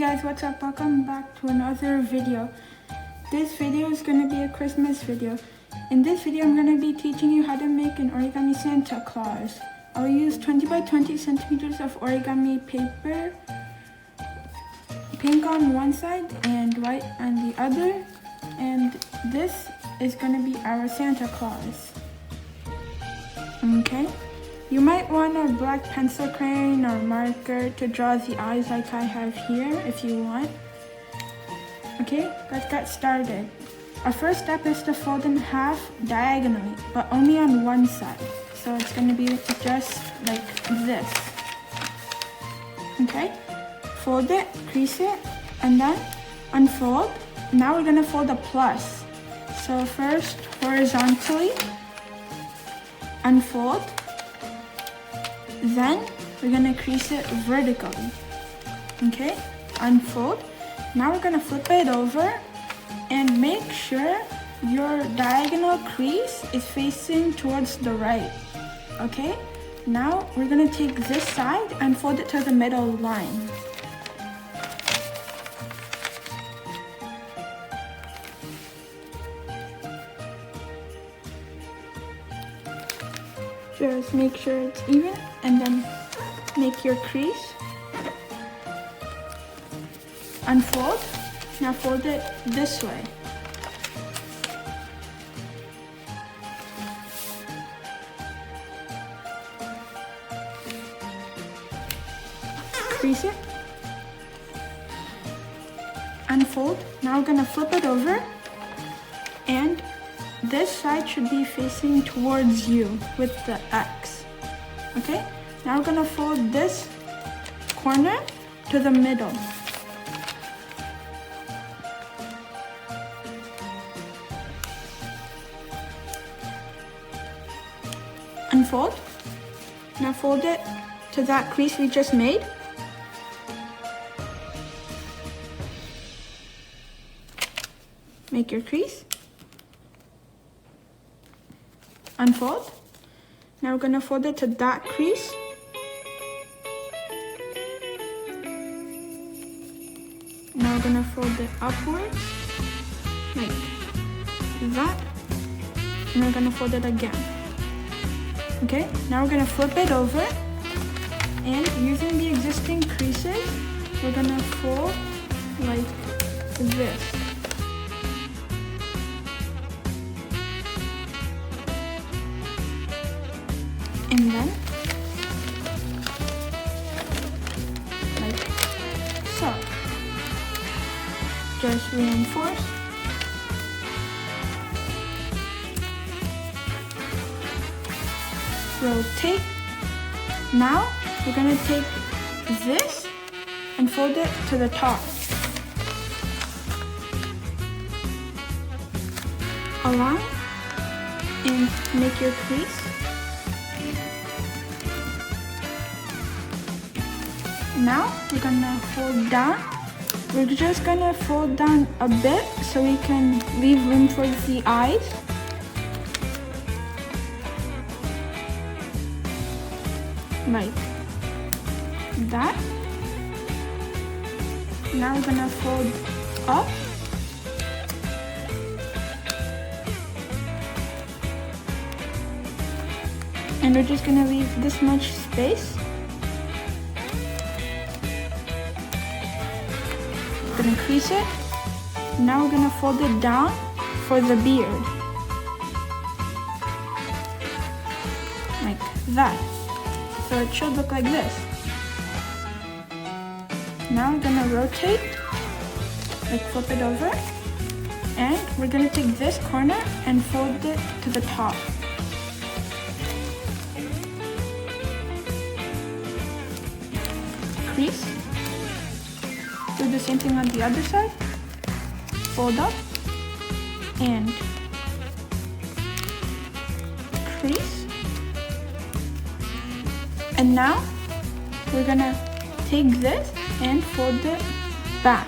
guys, what's up? Welcome back to another video. This video is going to be a Christmas video. In this video, I'm going to be teaching you how to make an Origami Santa Claus. I'll use 20 by 20 centimeters of origami paper, pink on one side and white on the other. And this is going to be our Santa Claus. Okay? You might want a black pencil crayon or marker to draw the eyes like I have here if you want. Okay, let's get started. Our first step is to fold in half diagonally, but only on one side. So it's going to be just like this. Okay, fold it, crease it, and then unfold. Now we're going to fold a plus. So first horizontally, unfold. Then we're gonna crease it vertically. Okay, unfold. Now we're gonna flip it over and make sure your diagonal crease is facing towards the right. Okay, now we're gonna take this side and fold it to the middle line. Just make sure it's even and then make your crease. Unfold. Now fold it this way. Crease it. Unfold. Now we're gonna flip it over and this side should be facing towards you with the X. Okay? Now we're gonna fold this corner to the middle. Unfold. Now fold it to that crease we just made. Make your crease. Unfold. Now we're going to fold it to that crease. Now we're going to fold it upwards, like that. And we're going to fold it again. Okay, now we're going to flip it over. And using the existing creases, we're going to fold like this. And then, like so. Just reinforce. Rotate. Now, we're going to take this and fold it to the top. Align and make your crease. Now we're gonna fold down. We're just gonna fold down a bit so we can leave room for the eyes. Like that. Now we're gonna fold up. And we're just gonna leave this much space. Gonna crease it. Now we're gonna fold it down for the beard. Like that. So it should look like this. Now we're gonna rotate, like flip it over. And we're gonna take this corner and fold it to the top. Crease. Do the same thing on the other side. Fold up and crease. And now we're gonna take this and fold it back.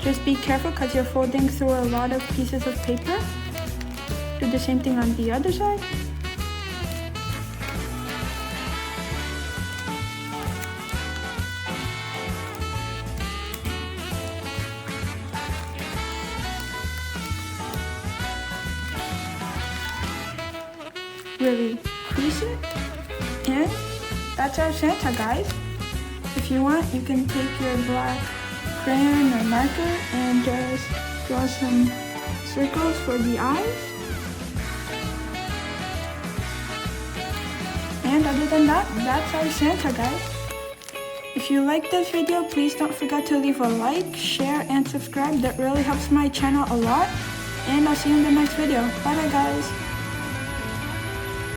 Just be careful because you're folding through a lot of pieces of paper. Do the same thing on the other side. really crease it. And that's our Santa, guys. If you want, you can take your black crayon or marker and just draw some circles for the eyes. And other than that, that's our Santa, guys. If you like this video, please don't forget to leave a like, share, and subscribe. That really helps my channel a lot. And I'll see you in the next video. Bye bye, guys.